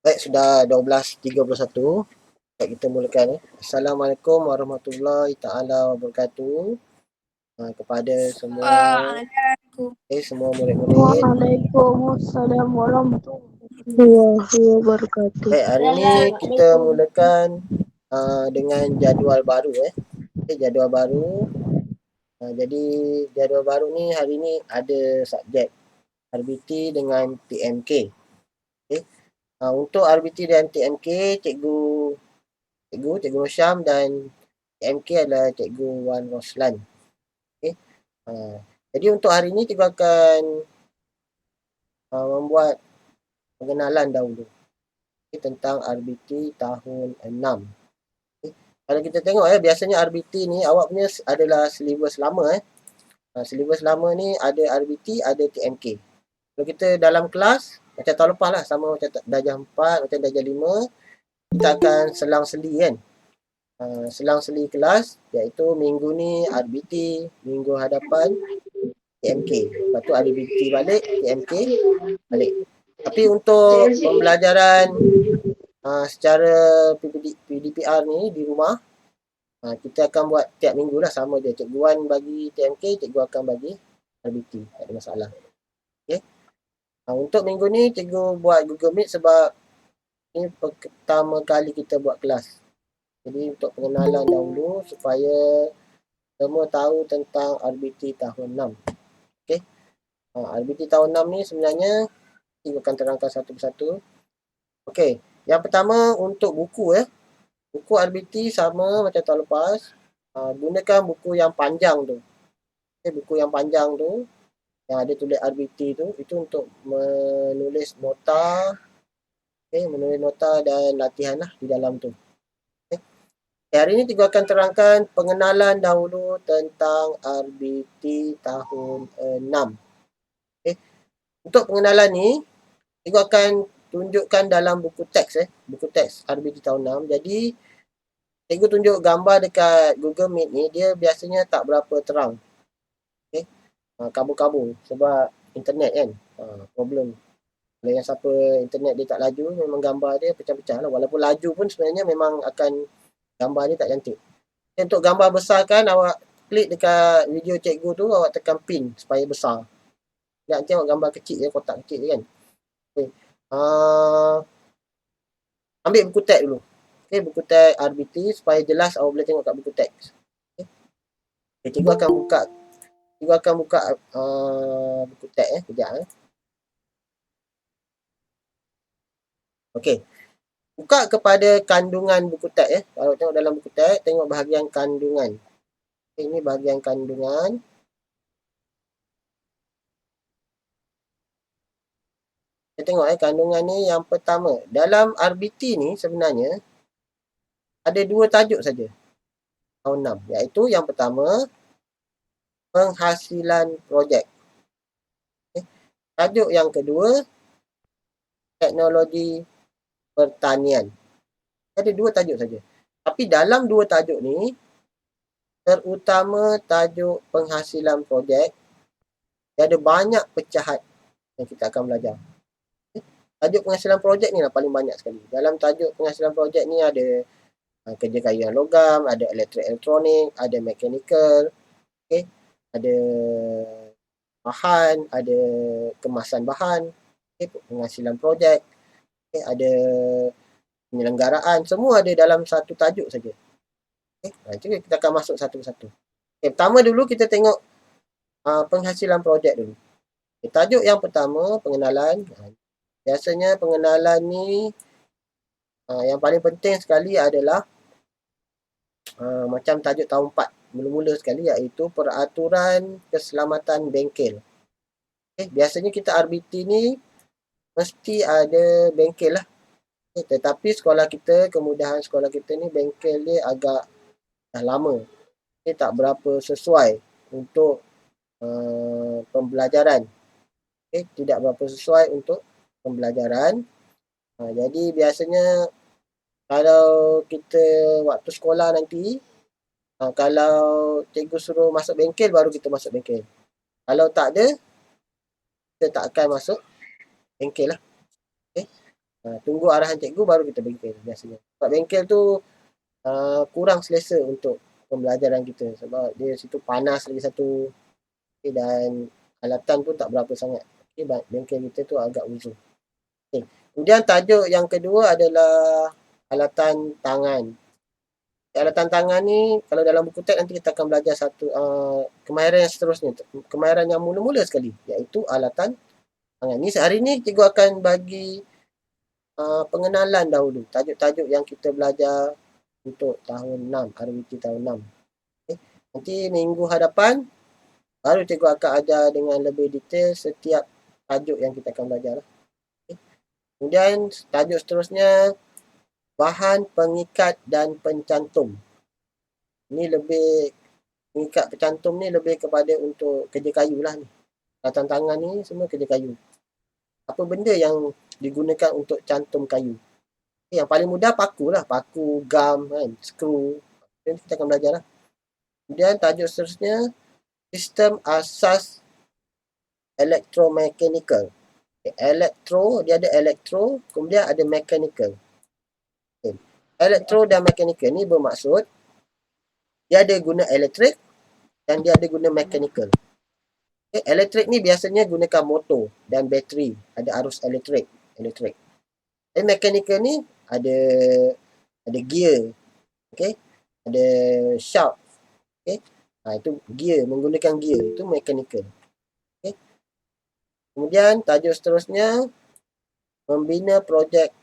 Baik, sudah 12.31. Baik, kita mulakan. Assalamualaikum warahmatullahi taala wabarakatuh. Kepada semua Waalaikumsalam. semua murid-murid. Waalaikumsalam warahmatullahi wabarakatuh. Baik, hari ini kita mulakan dengan jadual baru jadual baru. Jadi jadual baru ni hari ni ada subjek RBT dengan TMK. Untuk RBT dan TMK, Cikgu Rosyam dan TMK adalah Cikgu Wan Roslan. Jadi untuk hari ini cikgu akan membuat pengenalan dahulu tentang RBT tahun 6. Kalau kita tengok biasanya RBT ni awak punya adalah silibus lama silibus lama ni ada RBT, ada TMK. Kalau kita dalam kelas, macam tahun lepas lah, sama macam darjah 4, macam darjah 5, kita akan selang-seli kan. Selang-seli kelas, iaitu minggu ni RBT, minggu hadapan TMK. Lepas tu RBT balik, TMK balik. Tapi untuk pembelajaran secara PDPR ni di rumah, kita akan buat tiap minggu lah, sama je. Cikgu Wan bagi TMK, cikgu akan bagi RBT. Tak ada masalah. Okay. Untuk minggu ni, cikgu buat Google Meet sebab ini pertama kali kita buat kelas. Jadi untuk pengenalan dahulu supaya semua tahu tentang RBT tahun 6. Okay. RBT tahun 6 ni sebenarnya cikgu akan terangkan satu persatu. Okey, yang pertama untuk buku Buku RBT sama macam tahun lepas. Gunakan buku yang panjang tu. Buku yang panjang tu yang ada tulis RBT tu, itu untuk menulis nota, menulis nota dan latihan lah di dalam tu. Hari ini cikgu akan terangkan pengenalan dahulu tentang RBT tahun 6. Untuk pengenalan ni, cikgu akan tunjukkan dalam buku teks buku teks RBT tahun 6. Jadi cikgu tunjuk gambar dekat Google Meet ni, dia biasanya tak berapa terang. Kabur-kabur sebab internet kan. Problem. Kalau yang siapa internet dia tak laju, memang gambar dia pecah-pecah lah. Walaupun laju pun sebenarnya memang akan gambar dia tak cantik. Untuk gambar besar kan, awak klik dekat video cikgu tu, awak tekan pin supaya besar. Nanti awak gambar kecil kotak kecil kan. Okay. Ambil buku teks dulu. Buku teks RBT supaya jelas awak boleh tengok kat buku teks. Cikgu akan buka buku teks kejap Okey. Buka kepada kandungan buku teks Kalau tengok dalam buku teks, tengok bahagian kandungan. Ini bahagian kandungan. Kita tengok kandungan ni yang pertama. Dalam RBT ni sebenarnya ada 2 tajuk saja. Tahun 6. Iaitu yang pertama, penghasilan projek. Tajuk yang kedua, teknologi pertanian. Ada 2 tajuk saja. Tapi dalam 2 tajuk ni, terutama tajuk penghasilan projek, dia ada banyak pecahan yang kita akan belajar. Tajuk penghasilan projek ni lah paling banyak sekali. Dalam tajuk penghasilan projek ni ada kerja kayu logam, ada elektrik elektronik, ada mechanical, ada bahan, ada kemasan bahan, penghasilan projek, ada penyelenggaraan, semua ada dalam satu tajuk saja. Jadi kita akan masuk satu persatu. Pertama dulu kita tengok penghasilan projek dulu. Tajuk yang pertama, pengenalan. Biasanya pengenalan ni yang paling penting sekali adalah macam tajuk tahun 4 mula-mula sekali, iaitu peraturan keselamatan bengkel. Biasanya kita RBT ni mesti ada bengkel lah. Tetapi sekolah kita, kemudahan sekolah kita ni bengkel dia agak dah lama. Tak berapa sesuai untuk pembelajaran. Tidak berapa sesuai untuk pembelajaran. Jadi biasanya kalau kita waktu sekolah nanti, kalau cikgu suruh masuk bengkel, baru kita masuk bengkel. Kalau tak ada, kita tak akan masuk bengkel lah. Tunggu arahan cikgu baru kita bengkel biasanya. Sebab bengkel tu kurang selesa untuk pembelajaran kita sebab dia situ panas lagi satu, dan alatan pun tak berapa sangat. Bengkel kita tu agak uzur. Kemudian tajuk yang kedua adalah alatan tangan. Alatan tangan ni kalau dalam buku teks nanti kita akan belajar satu kemahiran yang seterusnya, kemahiran yang mula-mula sekali, iaitu alatan tangan. Ni hari ni cikgu akan bagi pengenalan dahulu, tajuk-tajuk yang kita belajar untuk tahun 6, RBT tahun 6. Okay. Nanti minggu hadapan baru cikgu akan ajar dengan lebih detail setiap tajuk yang kita akan belajar. Okay. Kemudian tajuk seterusnya bahan pengikat dan pencantum. Ini lebih pengikat pencantum ni lebih kepada untuk kerja kayu lah ni. Alatan tangan ni semua kerja kayu. Apa benda yang digunakan untuk cantum kayu? Yang paling mudah paku lah. Paku, gam, kan, skru. Nanti kita akan belajar lah. Kemudian tajuk seterusnya sistem asas elektromekanikal. Elektro, dia ada elektro, kemudian ada mechanical. Okay. Elektro dan mechanical ni bermaksud dia ada guna elektrik dan dia ada guna mechanical. Okay. Elektrik ni biasanya gunakan motor dan bateri, ada arus elektrik. Dan mechanical ni ada gear, okay, ada shaft, okay. Itu gear, menggunakan gear, itu mechanical. Okay. Kemudian tajuk seterusnya membina projek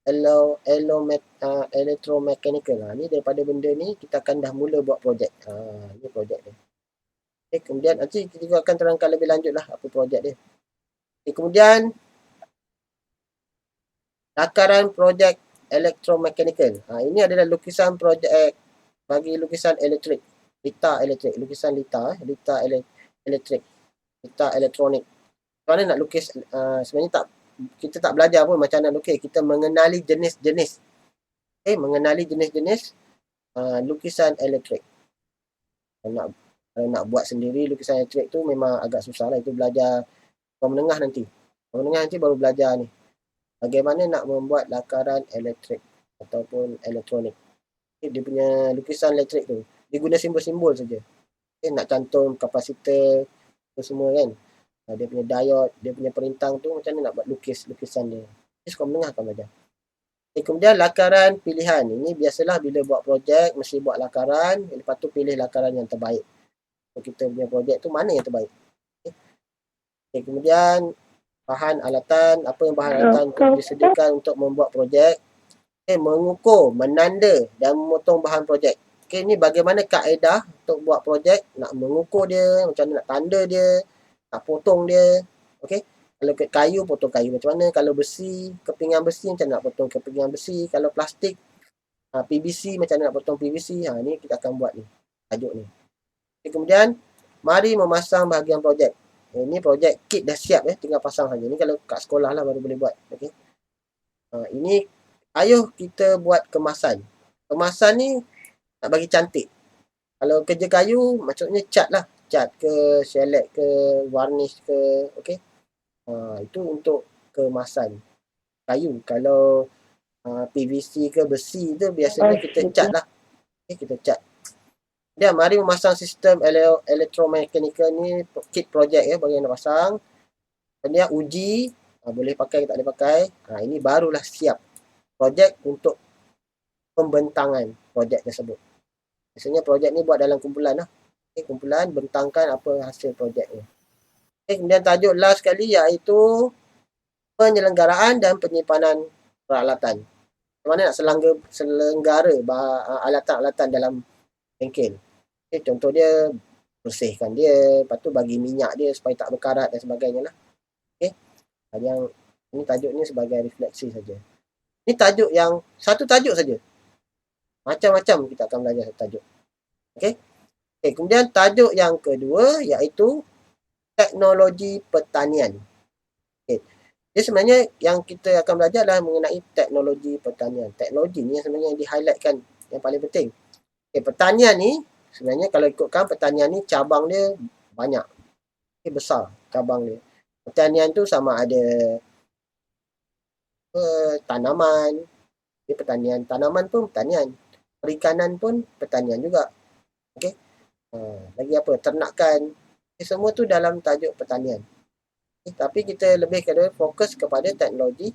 elektromechanical. Ni daripada benda ni kita akan dah mula buat projek. Ni projek dia. Okay, kemudian nanti kita juga akan terangkan lebih lanjut lah apa projek dia. Okay, kemudian lakaran projek elektromechanical. Ini adalah lukisan projek bagi lukisan elektrik. Lita elektrik. Lukisan lita. Lita elektrik. Lita elektronik. Macam mana nak lukis? Sebenarnya kita tak belajar pun macam mana lukis. Kita mengenali jenis-jenis. Okay, mengenali jenis-jenis lukisan elektrik. Kalau nak buat sendiri lukisan elektrik tu memang agak susah lah. Itu belajar sekolah menengah nanti. Sekolah menengah nanti baru belajar ni. Bagaimana nak membuat lakaran elektrik ataupun elektronik. Okay, dia punya lukisan elektrik tu, dia guna simbol-simbol saja. Okay, nak cantum kapasitor tu semua kan. Dia punya diode, dia punya perintang tu macam mana nak buat lukisan dia. Ini sekolah menengah akan belajar. Okay, kemudian lakaran pilihan. Ini biasalah bila buat projek, mesti buat lakaran. Lepas tu pilih lakaran yang terbaik. So, kita punya projek tu mana yang terbaik. Okay, kemudian bahan alatan, apa yang bahan alatan disediakan untuk membuat projek. Okay, mengukur, menanda dan memotong bahan projek. Okay, ni bagaimana kaedah untuk buat projek, nak mengukur dia, macam mana nak tanda dia, nak potong dia. Okay, kalau kayu, potong kayu macam mana. Kalau besi, kepingan besi, macam mana nak potong kepingan besi. Kalau plastik, PVC, macam mana nak potong PVC. Ni kita akan buat ni, tajuk ni. Okay, kemudian, mari memasang bahagian projek. Ini projek kit dah siap tinggal pasang saja. Ni kalau kat sekolah lah baru boleh buat. Okay. Ini ayuh kita buat kemasan. Kemasan ni nak bagi cantik. Kalau kerja kayu maksudnya cat lah. Cat ke, shellac ke, varnish ke. Okay. Itu untuk kemasan kayu. Kalau PVC ke besi tu biasanya kita cat lah. Okay, kita cat. Dia mari memasang sistem elektromekanikal ni, kit projek bagi nak pasang. Kemudian uji, boleh pakai ke tak boleh pakai. Ini barulah siap projek untuk pembentangan projek tersebut. Biasanya projek ni buat dalam kumpulan lah. Okay, kumpulan bentangkan apa hasil projek ni. Okay, kemudian tajuk last sekali iaitu penyelenggaraan dan penyimpanan peralatan. Macam mana nak selenggara alatan-alatan dalam bengkel. Okay, contoh dia bersihkan dia, lepas tu bagi minyak dia supaya tak berkarat dan sebagainya lah. Okay. Yang ini tajuk ni sebagai refleksi saja. Ini tajuk yang satu tajuk saja. Macam-macam kita akan belajar satu tajuk. Okay. Okay. Kemudian tajuk yang kedua iaitu teknologi pertanian. Okay. Jadi sebenarnya yang kita akan belajar adalah mengenai teknologi pertanian. Teknologi ni yang sebenarnya di-highlightkan yang paling penting. Okay. Pertanian ni sebenarnya kalau ikutkan pertanian ni cabang dia banyak. Okay, besar cabang dia. Pertanian tu sama ada tanaman. Pertanian tanaman pun pertanian. Perikanan pun pertanian juga. Okey. Lagi apa? Ternakan. Semua tu dalam tajuk pertanian. Tapi kita lebih kena fokus kepada teknologi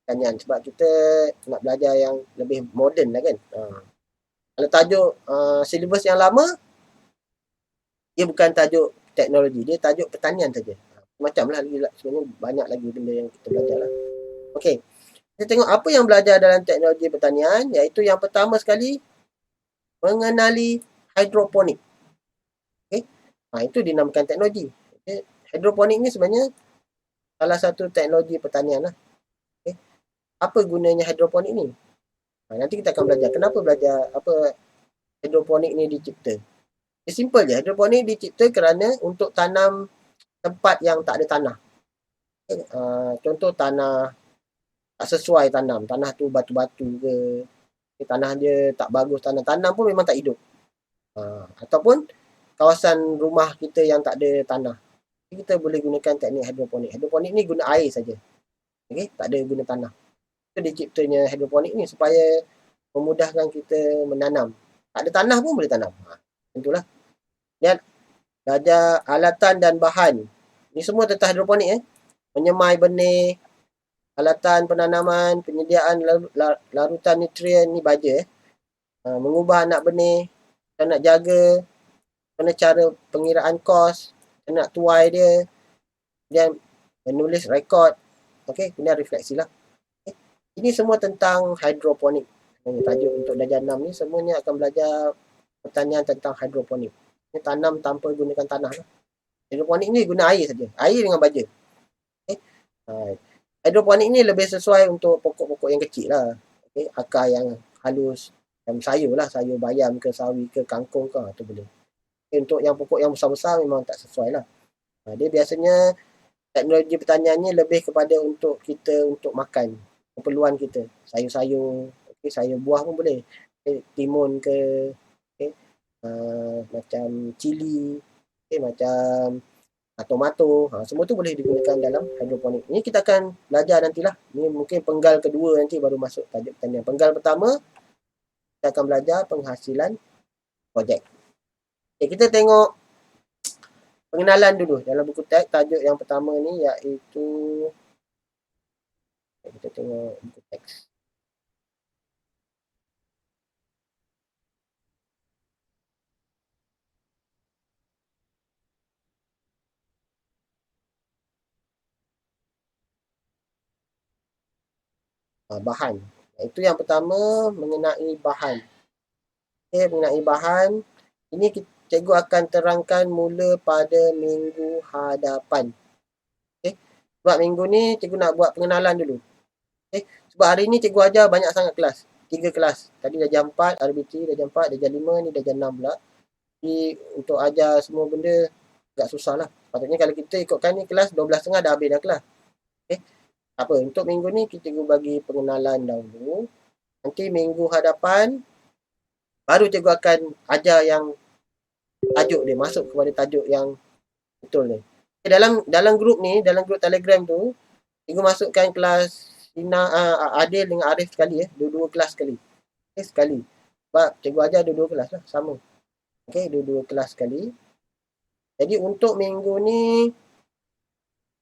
pertanian sebab kita nak belajar yang lebih moden lah kan. Kalau tajuk silibus yang lama, dia bukan tajuk teknologi, dia tajuk pertanian saja. Macam lah lagi sebenarnya banyak lagi benda yang kita belajar lah. Okey. Kita tengok apa yang belajar dalam teknologi pertanian, iaitu yang pertama sekali mengenali hidroponik. Okey. Itu dinamakan teknologi. Okay. Hidroponik ni sebenarnya salah satu teknologi pertanian lah. Okay. Apa gunanya hidroponik ni? Nanti kita akan belajar kenapa belajar apa hidroponik ni dicipta. Simple je. Hidroponik dicipta kerana untuk tanam tempat yang tak ada tanah. Okay. Contoh tanah tak sesuai tanam. Tanah tu batu-batu ke. Tanah dia tak bagus. Tanam pun memang tak hidup. Ataupun kawasan rumah kita yang tak ada tanah. Kita boleh gunakan teknik hidroponik. Hidroponik ni guna air saja. Okay? Tak ada guna tanah. Itu diciptanya hidroponik ni supaya memudahkan kita menanam. Tak ada tanah pun boleh tanam. Tentulah. Dan belajar alatan dan bahan. Ini semua tentang hidroponik. Menyemai benih, alatan penanaman, penyediaan larutan nutrien, ni baja. Mengubah anak benih, kita nak jaga, mana cara pengiraan kos, kita nak tuai dia, dan menulis rekod, okay, kemudian refleksi lah. Okay. Ini semua tentang hidroponik. Tajuk untuk darjah 6 ni semuanya akan belajar pertanian tentang hidroponik. Ini tanam tanpa gunakan tanah lah. Hidroponik ni guna air saja, air dengan baja. Okay. Hidroponik ni lebih sesuai untuk pokok-pokok yang kecil lah. Okay. Akar yang halus, yang sayur lah, sayur bayam ke, sawi ke, kangkung ke, tu boleh. Okay. Untuk yang pokok yang besar-besar memang tak sesuai lah. Dia biasanya teknologi pertaniannya lebih kepada untuk kita untuk makan, keperluan kita. Sayur-sayur, okay, sayur buah pun boleh. Okay, timun ke, okay, macam cili, okay, macam tomato, semua tu boleh digunakan dalam hidroponik. Ini kita akan belajar nantilah. Ini mungkin penggal kedua nanti baru masuk tajuk pertanian. Penggal pertama, kita akan belajar penghasilan projek. Okay, kita tengok pengenalan dulu dalam buku teks. Tajuk yang pertama ni iaitu, kita tengok buku teks. Bahan. Itu yang pertama mengenai bahan. Okay, mengenai bahan. Ini cikgu akan terangkan mula pada minggu hadapan. Okay. Sebab minggu ni cikgu nak buat pengenalan dulu. Okay. Sebab hari ni cikgu ajar banyak sangat kelas. 3 kelas. Tadi darjah 4, RBT, darjah 4, darjah 5, ni darjah 6 pula. Jadi untuk ajar semua benda agak susah lah. Patutnya kalau kita ikutkan ni kelas 12.30 dah habis dah kelas. Okay. Apa, untuk minggu ni kita bagi pengenalan dahulu. Nanti minggu hadapan baru cikgu akan ajar yang tajuk dia, masuk kepada tajuk yang betul ni. Okay, dalam grup ni, dalam grup Telegram tu, cikgu masukkan kelas Adil dengan Arif sekali dua-dua kelas sekali. Okay, sekali. Sebab cikgu ajar dua-dua kelas lah, sama. Okay, dua-dua kelas sekali. Jadi untuk minggu ni,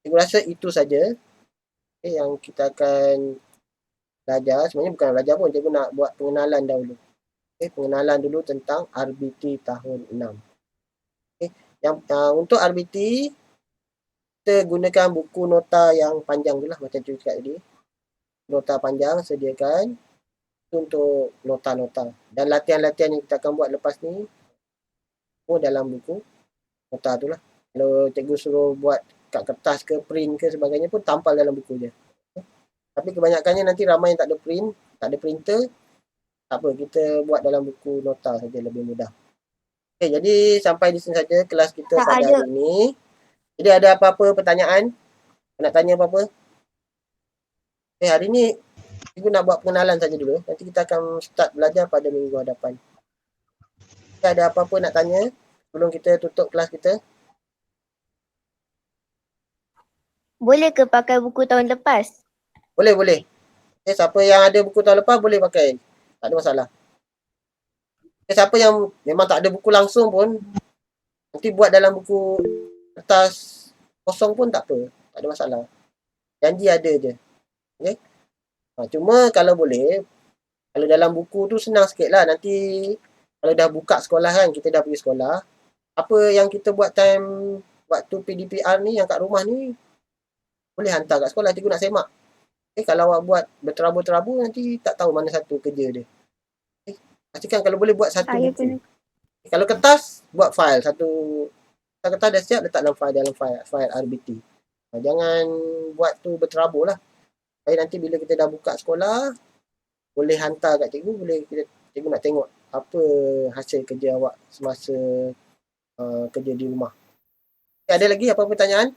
cikgu rasa itu saja. Okay, yang kita akan belajar. Sebenarnya bukan belajar pun, cikgu nak buat pengenalan dahulu. Okay, pengenalan dulu tentang RBT tahun 6. Okay, yang untuk RBT, kita gunakan buku nota yang panjang tu lah, macam cikgu cakap tadi. Nota panjang sediakan untuk nota-nota. Dan latihan-latihan yang kita akan buat lepas ni, semua dalam buku nota tu lah. Kalau cikgu suruh buat kat kertas ke, print ke sebagainya pun tampal dalam buku je. Tapi kebanyakannya nanti ramai yang tak ada print, tak ada printer, tak apa, kita buat dalam buku nota saja, lebih mudah. Okay, jadi sampai di sini saja kelas kita pada hari ini. Jadi ada apa-apa pertanyaan? Nak tanya apa-apa? Okay, hari ni cikgu nak buat pengenalan saja dulu. Nanti kita akan start belajar pada minggu hadapan. Okay, ada apa-apa nak tanya sebelum kita tutup kelas kita? Boleh ke pakai buku tahun lepas? Boleh. Siapa yang ada buku tahun lepas boleh pakai. Tak ada masalah. Siapa yang memang tak ada buku langsung pun, nanti buat dalam buku kertas kosong pun tak apa. Tak ada masalah. Janji ada je. Okay? Cuma kalau boleh, kalau dalam buku tu senang sikit lah. Nanti kalau dah buka sekolah kan, kita dah pergi sekolah. Apa yang kita buat time waktu PDPR ni, yang kat rumah ni, boleh hantar kat sekolah. Cikgu nak semak. Kalau awak buat berterabur-terabur, nanti tak tahu mana satu kerja dia. Pastikan kalau boleh buat satu Saya buku. kena Kalau kertas, buat file. Satu kertas dah siap, letak dalam file RBT. Jangan buat tu berterabur lah. Supaya nanti bila kita dah buka sekolah, boleh hantar kat cikgu, cikgu nak tengok apa hasil kerja awak semasa kerja di rumah. Ada lagi apa pertanyaan?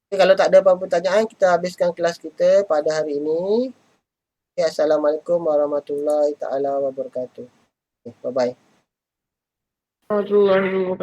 Kalau tak ada apa-apa pertanyaan, kita habiskan kelas kita pada hari ini. Assalamualaikum warahmatullahi taala wabarakatuh. Bye-bye. Aduh.